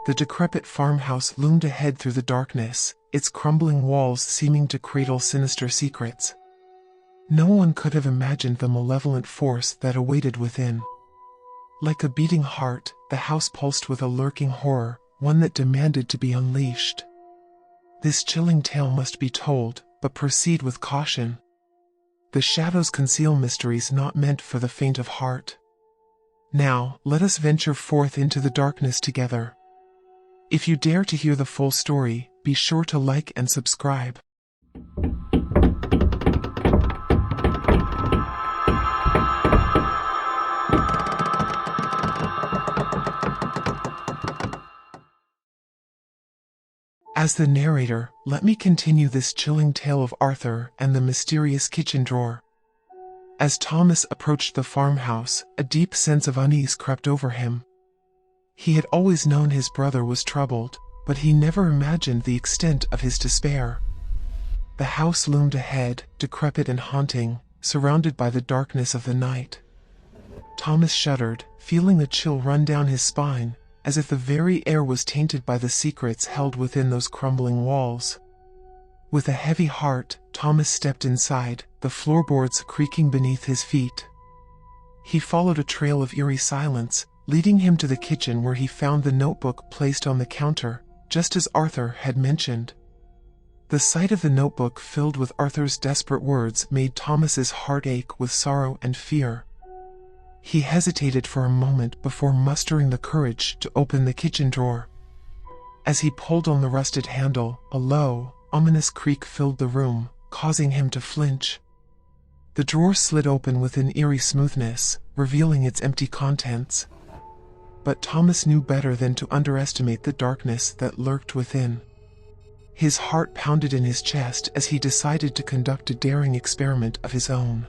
The decrepit farmhouse loomed ahead through the darkness, its crumbling walls seeming to cradle sinister secrets. No one could have imagined the malevolent force that awaited within. Like a beating heart, the house pulsed with a lurking horror, one that demanded to be unleashed. This chilling tale must be told, but proceed with caution. The shadows conceal mysteries not meant for the faint of heart. Now, let us venture forth into the darkness together. If you dare to hear the full story, be sure to like and subscribe. As the narrator, let me continue this chilling tale of Arthur and the mysterious kitchen drawer. As Thomas approached the farmhouse, a deep sense of unease crept over him. He had always known his brother was troubled, but he never imagined the extent of his despair. The house loomed ahead, decrepit and haunting, surrounded by the darkness of the night. Thomas shuddered, feeling a chill run down his spine, as if the very air was tainted by the secrets held within those crumbling walls. With a heavy heart, Thomas stepped inside, the floorboards creaking beneath his feet. He followed a trail of eerie silence, leading him to the kitchen where he found the notebook placed on the counter, just as Arthur had mentioned. The sight of the notebook filled with Arthur's desperate words made Thomas's heart ache with sorrow and fear. He hesitated for a moment before mustering the courage to open the kitchen drawer. As he pulled on the rusted handle, a low, ominous creak filled the room, causing him to flinch. The drawer slid open with an eerie smoothness, revealing its empty contents. But Thomas knew better than to underestimate the darkness that lurked within. His heart pounded in his chest as he decided to conduct a daring experiment of his own.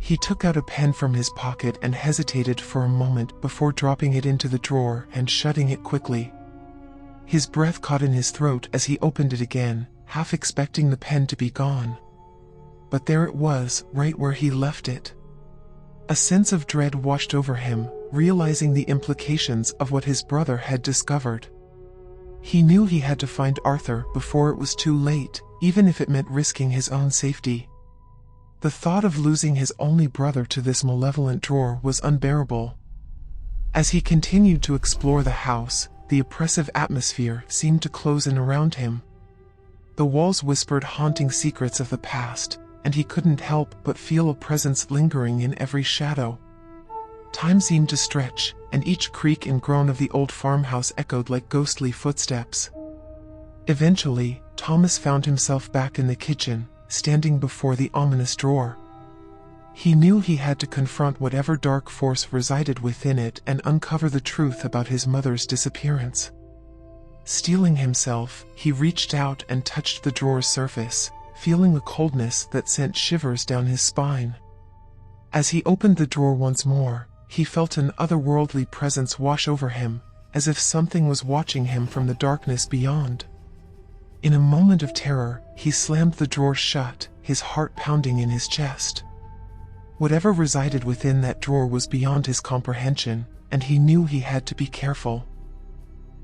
He took out a pen from his pocket and hesitated for a moment before dropping it into the drawer and shutting it quickly. His breath caught in his throat as he opened it again, half expecting the pen to be gone. But there it was, right where he left it. A sense of dread washed over him, realizing the implications of what his brother had discovered. He knew he had to find Arthur before it was too late, even if it meant risking his own safety. The thought of losing his only brother to this malevolent drawer was unbearable. As he continued to explore the house, the oppressive atmosphere seemed to close in around him. The walls whispered haunting secrets of the past, and he couldn't help but feel a presence lingering in every shadow. Time seemed to stretch, and each creak and groan of the old farmhouse echoed like ghostly footsteps. Eventually, Thomas found himself back in the kitchen, standing before the ominous drawer. He knew he had to confront whatever dark force resided within it and uncover the truth about his mother's disappearance. Steeling himself, he reached out and touched the drawer's surface, feeling a coldness that sent shivers down his spine. As he opened the drawer once more, he felt an otherworldly presence wash over him, as if something was watching him from the darkness beyond. In a moment of terror, he slammed the drawer shut, his heart pounding in his chest. Whatever resided within that drawer was beyond his comprehension, and he knew he had to be careful.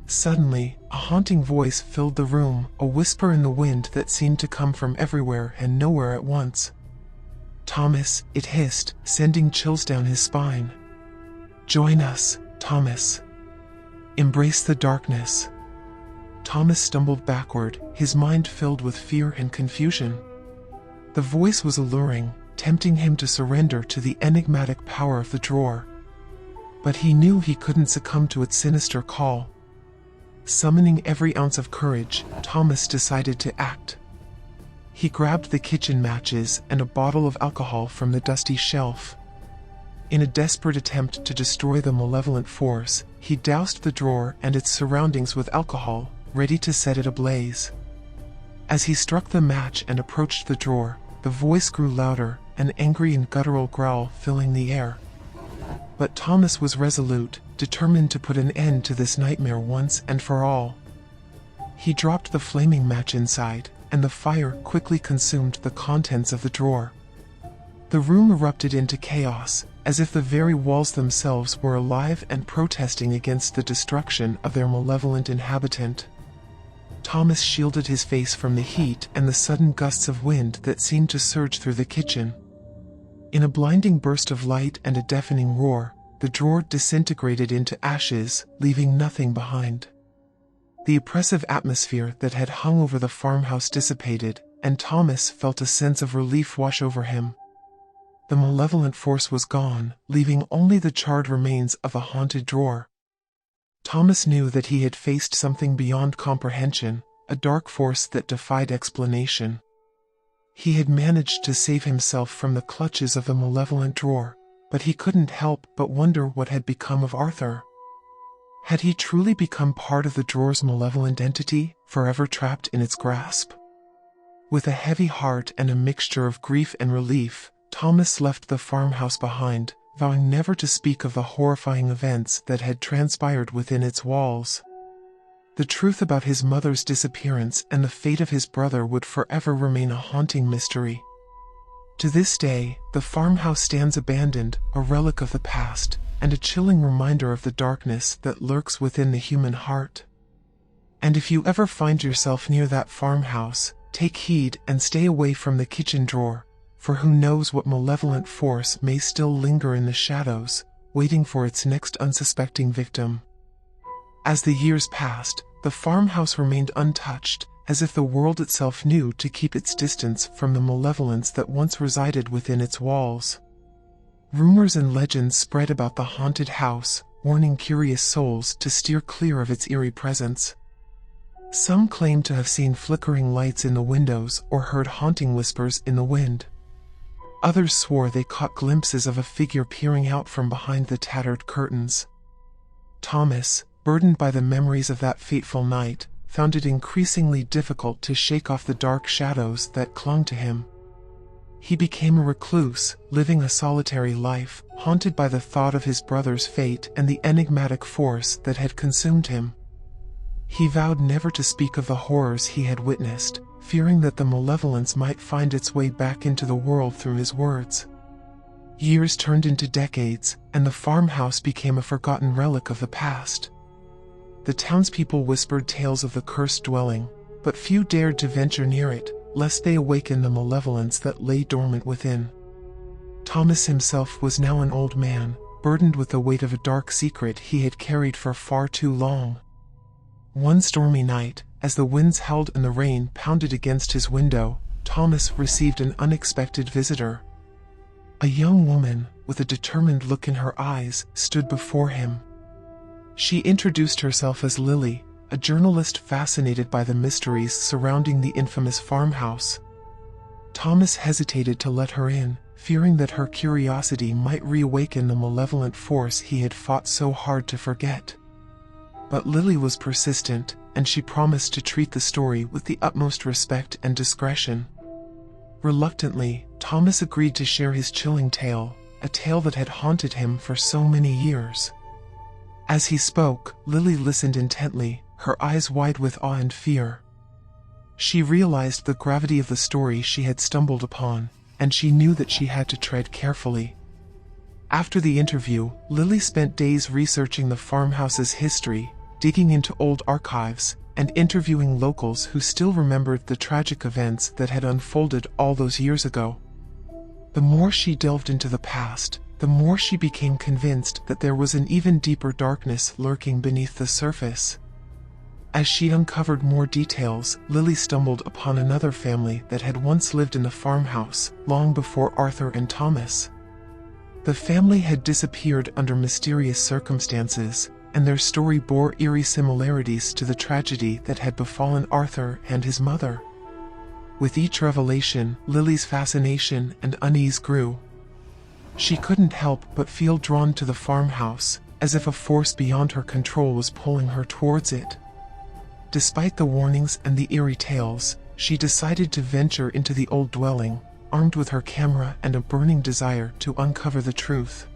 Suddenly, a haunting voice filled the room, a whisper in the wind that seemed to come from everywhere and nowhere at once. "Thomas," it hissed, sending chills down his spine. "Join us, Thomas. Embrace the darkness." Thomas stumbled backward, his mind filled with fear and confusion. The voice was alluring, tempting him to surrender to the enigmatic power of the drawer. But he knew he couldn't succumb to its sinister call. Summoning every ounce of courage, Thomas decided to act. He grabbed the kitchen matches and a bottle of alcohol from the dusty shelf. In a desperate attempt to destroy the malevolent force, he doused the drawer and its surroundings with alcohol, ready to set it ablaze. As he struck the match and approached the drawer, the voice grew louder, an angry and guttural growl filling the air. But Thomas was resolute, determined to put an end to this nightmare once and for all. He dropped the flaming match inside, and the fire quickly consumed the contents of the drawer. The room erupted into chaos, as if the very walls themselves were alive and protesting against the destruction of their malevolent inhabitant. Thomas shielded his face from the heat and the sudden gusts of wind that seemed to surge through the kitchen. In a blinding burst of light and a deafening roar, the drawer disintegrated into ashes, leaving nothing behind. The oppressive atmosphere that had hung over the farmhouse dissipated, and Thomas felt a sense of relief wash over him. The malevolent force was gone, leaving only the charred remains of a haunted drawer. Thomas knew that he had faced something beyond comprehension, a dark force that defied explanation. He had managed to save himself from the clutches of the malevolent drawer, but he couldn't help but wonder what had become of Arthur. Had he truly become part of the drawer's malevolent entity, forever trapped in its grasp? With a heavy heart and a mixture of grief and relief, Thomas left the farmhouse behind, vowing never to speak of the horrifying events that had transpired within its walls. The truth about his mother's disappearance and the fate of his brother would forever remain a haunting mystery. To this day, the farmhouse stands abandoned, a relic of the past, and a chilling reminder of the darkness that lurks within the human heart. And if you ever find yourself near that farmhouse, take heed and stay away from the kitchen drawer, for who knows what malevolent force may still linger in the shadows, waiting for its next unsuspecting victim. As the years passed, the farmhouse remained untouched, as if the world itself knew to keep its distance from the malevolence that once resided within its walls. Rumors and legends spread about the haunted house, warning curious souls to steer clear of its eerie presence. Some claimed to have seen flickering lights in the windows or heard haunting whispers in the wind. Others swore they caught glimpses of a figure peering out from behind the tattered curtains. Thomas, burdened by the memories of that fateful night, found it increasingly difficult to shake off the dark shadows that clung to him. He became a recluse, living a solitary life, haunted by the thought of his brother's fate and the enigmatic force that had consumed him. He vowed never to speak of the horrors he had witnessed, fearing that the malevolence might find its way back into the world through his words. Years turned into decades, and the farmhouse became a forgotten relic of the past. The townspeople whispered tales of the cursed dwelling, but few dared to venture near it, lest they awaken the malevolence that lay dormant within. Thomas himself was now an old man, burdened with the weight of a dark secret he had carried for far too long. One stormy night, as the winds howled and the rain pounded against his window, Thomas received an unexpected visitor. A young woman, with a determined look in her eyes, stood before him. She introduced herself as Lily, a journalist fascinated by the mysteries surrounding the infamous farmhouse. Thomas hesitated to let her in, fearing that her curiosity might reawaken the malevolent force he had fought so hard to forget. But Lily was persistent, and she promised to treat the story with the utmost respect and discretion. Reluctantly, Thomas agreed to share his chilling tale, a tale that had haunted him for so many years. As he spoke, Lily listened intently, her eyes wide with awe and fear. She realized the gravity of the story she had stumbled upon, and she knew that she had to tread carefully. After the interview, Lily spent days researching the farmhouse's history, digging into old archives, and interviewing locals who still remembered the tragic events that had unfolded all those years ago. The more she delved into the past, the more she became convinced that there was an even deeper darkness lurking beneath the surface. As she uncovered more details, Lily stumbled upon another family that had once lived in the farmhouse, long before Arthur and Thomas. The family had disappeared under mysterious circumstances, and their story bore eerie similarities to the tragedy that had befallen Arthur and his mother. With each revelation, Lily's fascination and unease grew. She couldn't help but feel drawn to the farmhouse, as if a force beyond her control was pulling her towards it. Despite the warnings and the eerie tales, she decided to venture into the old dwelling, armed with her camera and a burning desire to uncover the truth.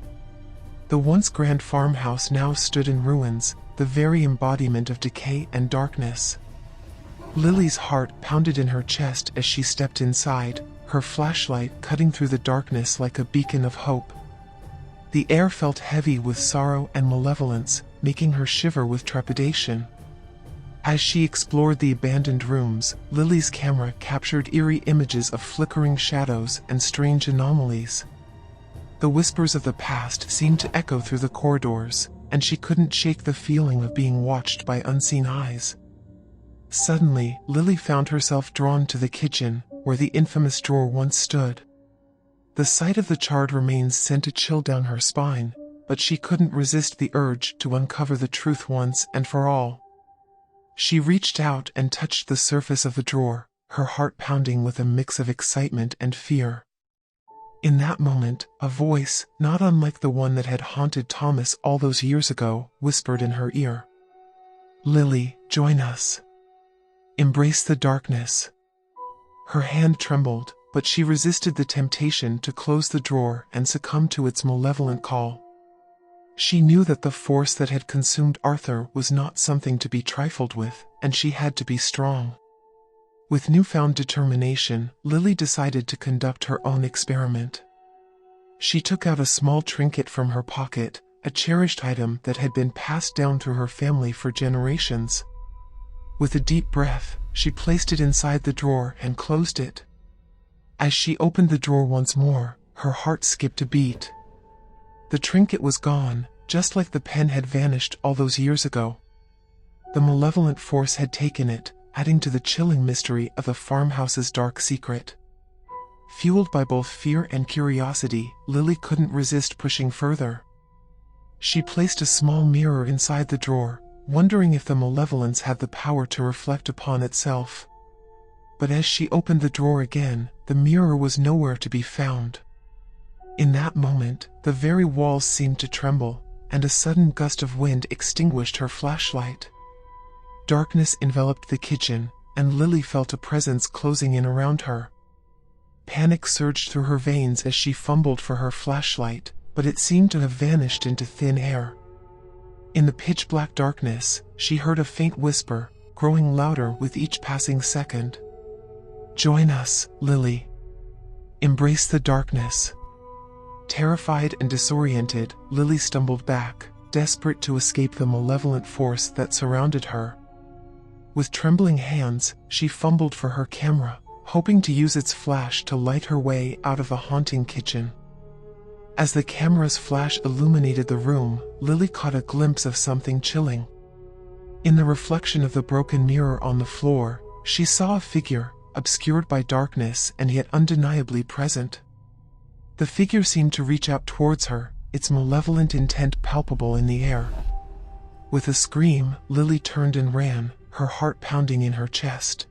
The once grand farmhouse now stood in ruins, the very embodiment of decay and darkness. Lily's heart pounded in her chest as she stepped inside, her flashlight cutting through the darkness like a beacon of hope. The air felt heavy with sorrow and malevolence, making her shiver with trepidation. As she explored the abandoned rooms, Lily's camera captured eerie images of flickering shadows and strange anomalies. The whispers of the past seemed to echo through the corridors, and she couldn't shake the feeling of being watched by unseen eyes. Suddenly, Lily found herself drawn to the kitchen, where the infamous drawer once stood. The sight of the charred remains sent a chill down her spine, but she couldn't resist the urge to uncover the truth once and for all. She reached out and touched the surface of the drawer, her heart pounding with a mix of excitement and fear. In that moment, a voice, not unlike the one that had haunted Thomas all those years ago, whispered in her ear. "Lily, join us. Embrace the darkness." Her hand trembled, but she resisted the temptation to close the drawer and succumb to its malevolent call. She knew that the force that had consumed Arthur was not something to be trifled with, and she had to be strong. With newfound determination, Lily decided to conduct her own experiment. She took out a small trinket from her pocket, a cherished item that had been passed down through her family for generations. With a deep breath, she placed it inside the drawer and closed it. As she opened the drawer once more, her heart skipped a beat. The trinket was gone, just like the pen had vanished all those years ago. The malevolent force had taken it, adding to the chilling mystery of the farmhouse's dark secret. Fueled by both fear and curiosity, Lily couldn't resist pushing further. She placed a small mirror inside the drawer, wondering if the malevolence had the power to reflect upon itself. But as she opened the drawer again, the mirror was nowhere to be found. In that moment, the very walls seemed to tremble, and a sudden gust of wind extinguished her flashlight. Darkness enveloped the kitchen, and Lily felt a presence closing in around her. Panic surged through her veins as she fumbled for her flashlight, but it seemed to have vanished into thin air. In the pitch-black darkness, she heard a faint whisper, growing louder with each passing second. "Join us, Lily. Embrace the darkness." Terrified and disoriented, Lily stumbled back, desperate to escape the malevolent force that surrounded her. With trembling hands, she fumbled for her camera, hoping to use its flash to light her way out of the haunting kitchen. As the camera's flash illuminated the room, Lily caught a glimpse of something chilling. In the reflection of the broken mirror on the floor, she saw a figure, obscured by darkness and yet undeniably present. The figure seemed to reach out towards her, its malevolent intent palpable in the air. With a scream, Lily turned and ran, her heart pounding in her chest.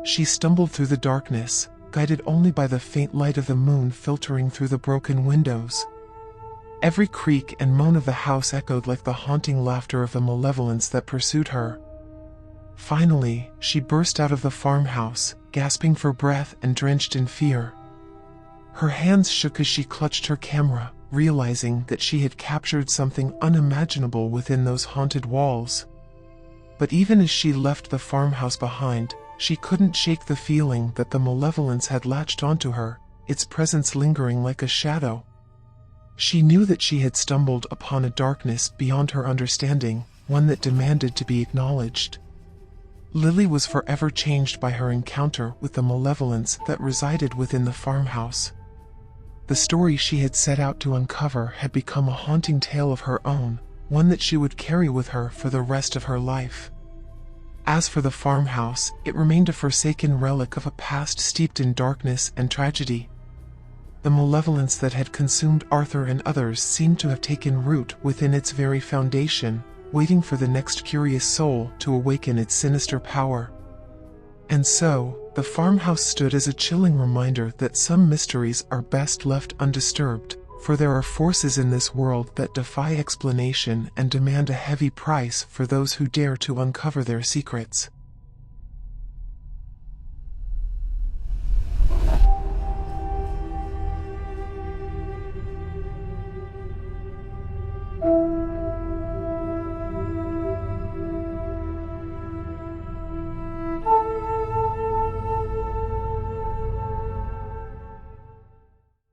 She stumbled through the darkness, guided only by the faint light of the moon filtering through the broken windows. Every creak and moan of the house echoed like the haunting laughter of the malevolence that pursued her. Finally, she burst out of the farmhouse, gasping for breath and drenched in fear. Her hands shook as she clutched her camera, realizing that she had captured something unimaginable within those haunted walls. But even as she left the farmhouse behind, she couldn't shake the feeling that the malevolence had latched onto her, its presence lingering like a shadow. She knew that she had stumbled upon a darkness beyond her understanding, one that demanded to be acknowledged. Lily was forever changed by her encounter with the malevolence that resided within the farmhouse. The story she had set out to uncover had become a haunting tale of her own, one that she would carry with her for the rest of her life. As for the farmhouse, it remained a forsaken relic of a past steeped in darkness and tragedy. The malevolence that had consumed Arthur and others seemed to have taken root within its very foundation, waiting for the next curious soul to awaken its sinister power. And so, the farmhouse stood as a chilling reminder that some mysteries are best left undisturbed, for there are forces in this world that defy explanation and demand a heavy price for those who dare to uncover their secrets.